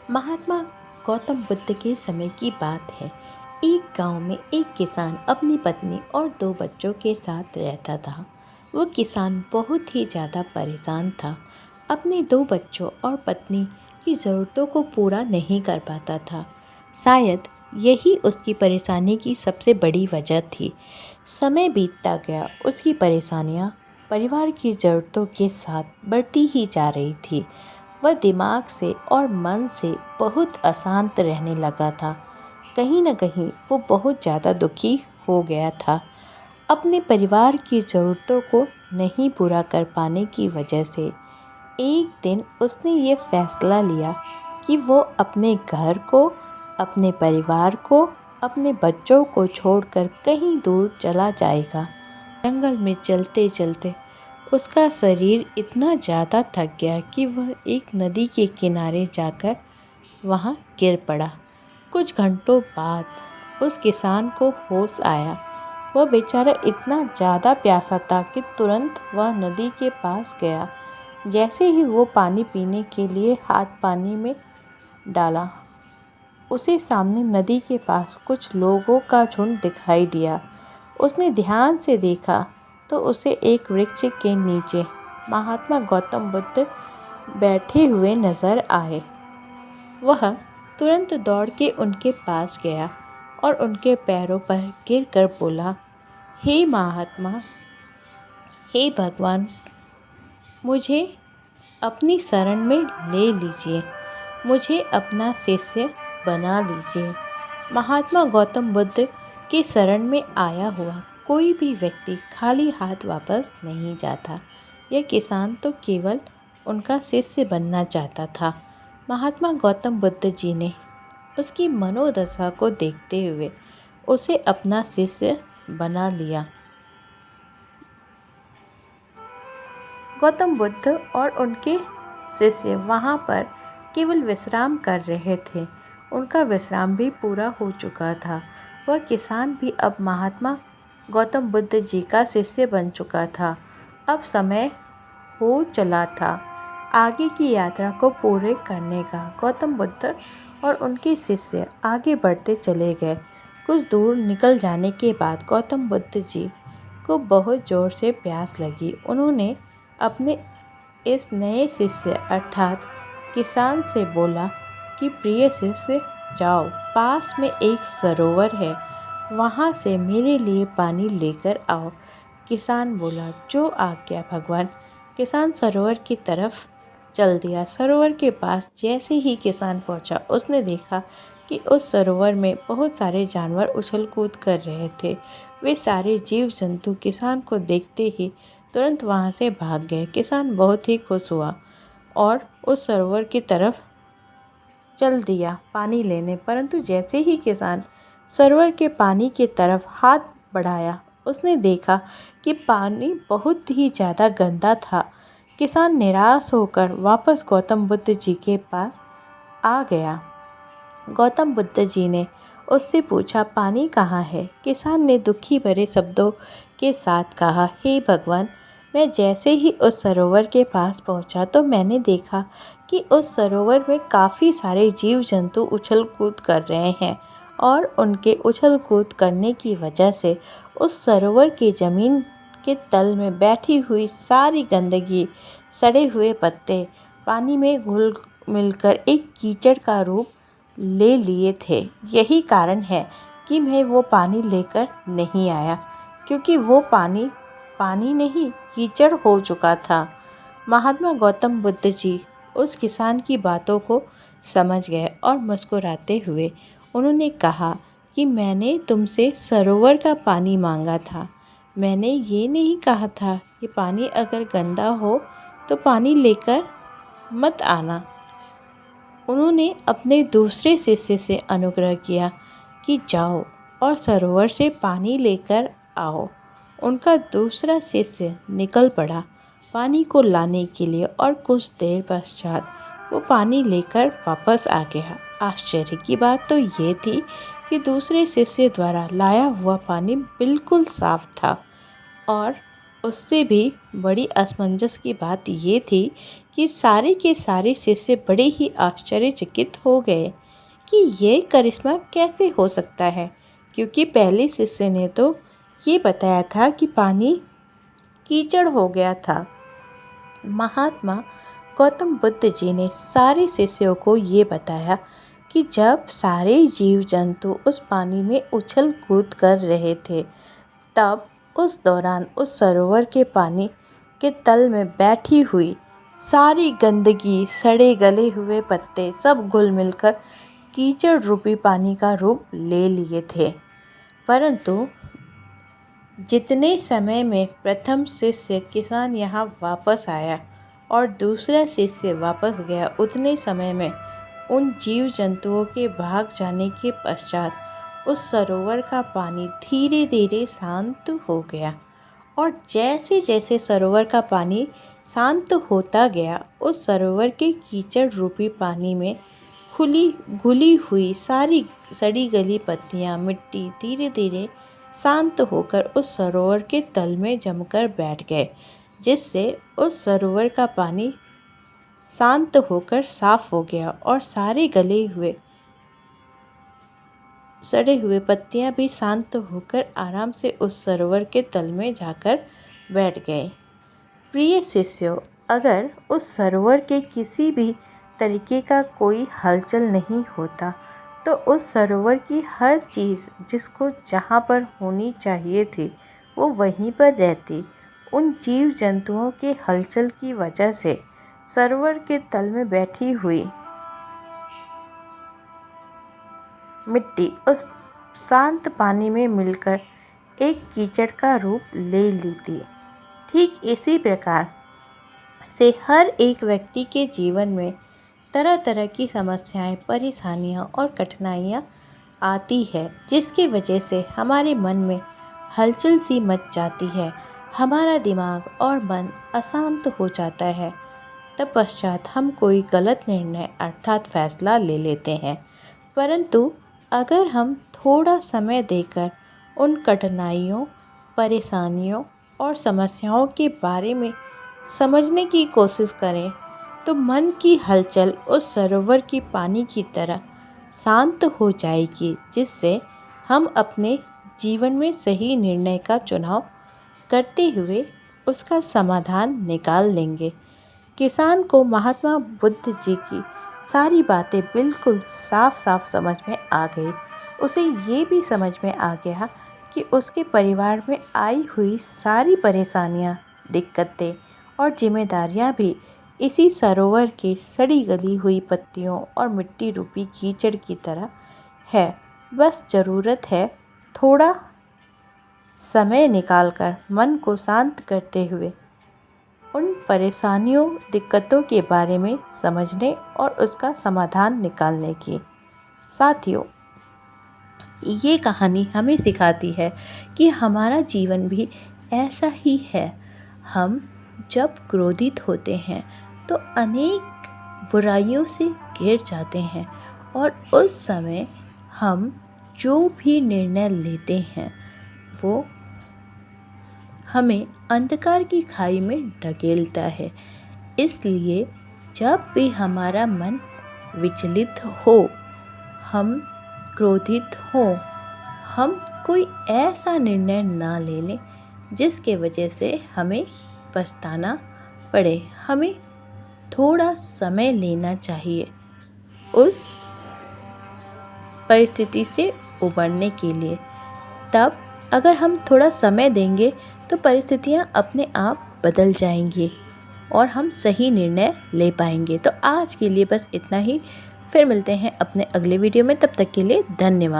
महात्मा गौतम बुद्ध के समय की बात है। एक गांव में एक किसान अपनी पत्नी और दो बच्चों के साथ रहता था। वो किसान बहुत ही ज़्यादा परेशान था। अपने दो बच्चों और पत्नी की ज़रूरतों को पूरा नहीं कर पाता था। शायद यही उसकी परेशानी की सबसे बड़ी वजह थी। समय बीतता गया, उसकी परेशानियाँ परिवार की ज़रूरतों के साथ बढ़ती ही जा रही थी। वह दिमाग से और मन से बहुत अशांत रहने लगा था। कहीं न कहीं वो बहुत ज़्यादा दुखी हो गया था। अपने परिवार की ज़रूरतों को नहीं पूरा कर पाने की वजह से एक दिन उसने ये फैसला लिया कि वो अपने घर को, अपने परिवार को, अपने बच्चों को छोड़कर कहीं दूर चला जाएगा। जंगल में चलते चलते उसका शरीर इतना ज़्यादा थक गया कि वह एक नदी के किनारे जाकर वहाँ गिर पड़ा। कुछ घंटों बाद उस किसान को होश आया। वह बेचारा इतना ज़्यादा प्यासा था कि तुरंत वह नदी के पास गया। जैसे ही वो पानी पीने के लिए हाथ पानी में डाला, उसे सामने नदी के पास कुछ लोगों का झुंड दिखाई दिया। उसने ध्यान से देखा तो उसे एक वृक्ष के नीचे महात्मा गौतम बुद्ध बैठे हुए नजर आए। वह तुरंत दौड़ के उनके पास गया और उनके पैरों पर गिरकर बोला, हे महात्मा, हे भगवान, मुझे अपनी शरण में ले लीजिए, मुझे अपना शिष्य बना लीजिए। महात्मा गौतम बुद्ध की शरण में आया हुआ कोई भी व्यक्ति खाली हाथ वापस नहीं जाता। यह किसान तो केवल उनका शिष्य बनना चाहता था। महात्मा गौतम बुद्ध जी ने उसकी मनोदशा को देखते हुए उसे अपना शिष्य बना लिया। गौतम बुद्ध और उनके शिष्य वहाँ पर केवल विश्राम कर रहे थे। उनका विश्राम भी पूरा हो चुका था। वह किसान भी अब महात्मा गौतम बुद्ध जी का शिष्य बन चुका था। अब समय हो चला था आगे की यात्रा को पूरे करने का। गौतम बुद्ध और उनके शिष्य आगे बढ़ते चले गए। कुछ दूर निकल जाने के बाद गौतम बुद्ध जी को बहुत ज़ोर से प्यास लगी। उन्होंने अपने इस नए शिष्य अर्थात किसान से बोला कि प्रिय शिष्य, जाओ, पास में एक सरोवर है, वहाँ से मेरे लिए पानी लेकर आओ। किसान बोला, जो आज्ञा भगवान। किसान सरोवर की तरफ चल दिया। सरोवर के पास जैसे ही किसान पहुंचा, उसने देखा कि उस सरोवर में बहुत सारे जानवर उछल कूद कर रहे थे। वे सारे जीव जंतु किसान को देखते ही तुरंत वहां से भाग गए। किसान बहुत ही खुश हुआ और उस सरोवर की तरफ चल दिया पानी लेने। परंतु जैसे ही किसान सरोवर के पानी की तरफ हाथ बढ़ाया, उसने देखा कि पानी बहुत ही ज़्यादा गंदा था। किसान निराश होकर वापस गौतम बुद्ध जी के पास आ गया। गौतम बुद्ध जी ने उससे पूछा, पानी कहाँ है? किसान ने दुखी भरे शब्दों के साथ कहा, हे भगवान, मैं जैसे ही उस सरोवर के पास पहुंचा तो मैंने देखा कि उस सरोवर में काफ़ी सारे जीव जंतु उछल कूद कर रहे हैं और उनके उछल कूद करने की वजह से उस सरोवर की ज़मीन के तल में बैठी हुई सारी गंदगी, सड़े हुए पत्ते पानी में घुल मिलकर एक कीचड़ का रूप ले लिए थे। यही कारण है कि मैं वो पानी लेकर नहीं आया, क्योंकि वो पानी पानी नहीं, कीचड़ हो चुका था। महात्मा गौतम बुद्ध जी उस किसान की बातों को समझ गए और मुस्कुराते हुए उन्होंने कहा कि मैंने तुमसे सरोवर का पानी मांगा था, मैंने ये नहीं कहा था कि पानी अगर गंदा हो तो पानी लेकर मत आना। उन्होंने अपने दूसरे शिष्य से अनुग्रह किया कि जाओ और सरोवर से पानी लेकर आओ। उनका दूसरा शिष्य निकल पड़ा पानी को लाने के लिए और कुछ देर पश्चात वो पानी लेकर वापस आ गया। आश्चर्य की बात तो ये थी कि दूसरे शिष्य द्वारा लाया हुआ पानी बिल्कुल साफ था और उससे भी बड़ी असमंजस की बात ये थी कि सारे के सारे शिष्य बड़े ही आश्चर्यचकित हो गए कि ये करिश्मा कैसे हो सकता है, क्योंकि पहले शिष्य ने तो ये बताया था कि पानी कीचड़ हो गया था। महात्मा गौतम बुद्ध जी ने सारे शिष्यों को ये बताया कि जब सारे जीव जंतु उस पानी में उछल कूद कर रहे थे, तब उस दौरान उस सरोवर के पानी के तल में बैठी हुई सारी गंदगी, सड़े गले हुए पत्ते सब घुल मिलकर कीचड़ रूपी पानी का रूप ले लिए थे। परंतु जितने समय में प्रथम शिष्य किसान यहाँ वापस आया और दूसरा शिष्य वापस गया, उतने समय में उन जीव जंतुओं के भाग जाने के पश्चात उस सरोवर का पानी धीरे धीरे शांत हो गया। और जैसे जैसे सरोवर का पानी शांत होता गया, उस सरोवर के कीचड़ रूपी पानी में घुली हुई सारी सड़ी गली पत्तियाँ, मिट्टी धीरे धीरे शांत होकर उस सरोवर के तल में जमकर बैठ गए, जिससे उस सरोवर का पानी शांत होकर साफ हो गया और सारे गले हुए सड़े हुए पत्तियां भी शांत होकर आराम से उस सरोवर के तल में जाकर बैठ गए। प्रिय शिष्यों, अगर उस सरोवर के किसी भी तरीके का कोई हलचल नहीं होता तो उस सरोवर की हर चीज़ जिसको जहाँ पर होनी चाहिए थी वो वहीं पर रहती। उन जीव जंतुओं के हलचल की वजह से सरोवर के तल में बैठी हुई मिट्टी उस शांत पानी में मिलकर एक कीचड़ का रूप ले ली थी। ठीक इसी प्रकार से हर एक व्यक्ति के जीवन में तरह तरह की समस्याएं, परेशानियां और कठिनाइयां आती है, जिसकी वजह से हमारे मन में हलचल सी मच जाती है, हमारा दिमाग और मन अशांत हो जाता है। तत्पश्चात हम कोई गलत निर्णय अर्थात फैसला ले लेते हैं। परंतु अगर हम थोड़ा समय देकर उन कठिनाइयों, परेशानियों और समस्याओं के बारे में समझने की कोशिश करें तो मन की हलचल उस सरोवर की पानी की तरह शांत हो जाएगी, जिससे हम अपने जीवन में सही निर्णय का चुनाव करते हुए उसका समाधान निकाल लेंगे। किसान को महात्मा बुद्ध जी की सारी बातें बिल्कुल साफ साफ समझ में आ गई। उसे ये भी समझ में आ गया कि उसके परिवार में आई हुई सारी परेशानियां, दिक्कतें और जिम्मेदारियां भी इसी सरोवर की सड़ी गली हुई पत्तियों और मिट्टी रूपी कीचड़ की तरह है। बस ज़रूरत है थोड़ा समय निकालकर मन को शांत करते हुए उन परेशानियों, दिक्कतों के बारे में समझने और उसका समाधान निकालने की। साथियों, ये कहानी हमें सिखाती है कि हमारा जीवन भी ऐसा ही है। हम जब क्रोधित होते हैं तो अनेक बुराइयों से घिर जाते हैं और उस समय हम जो भी निर्णय लेते हैं वो हमें अंधकार की खाई में ढकेलता है। इसलिए जब भी हमारा मन विचलित हो, हम क्रोधित हो, हम कोई ऐसा निर्णय ना ले लें जिसके वजह से हमें पछताना पड़े। हमें थोड़ा समय लेना चाहिए उस परिस्थिति से उबरने के लिए। तब अगर हम थोड़ा समय देंगे तो परिस्थितियां अपने आप बदल जाएंगी और हम सही निर्णय ले पाएंगे। तो आज के लिए बस इतना ही। फिर मिलते हैं अपने अगले वीडियो में। तब तक के लिए धन्यवाद।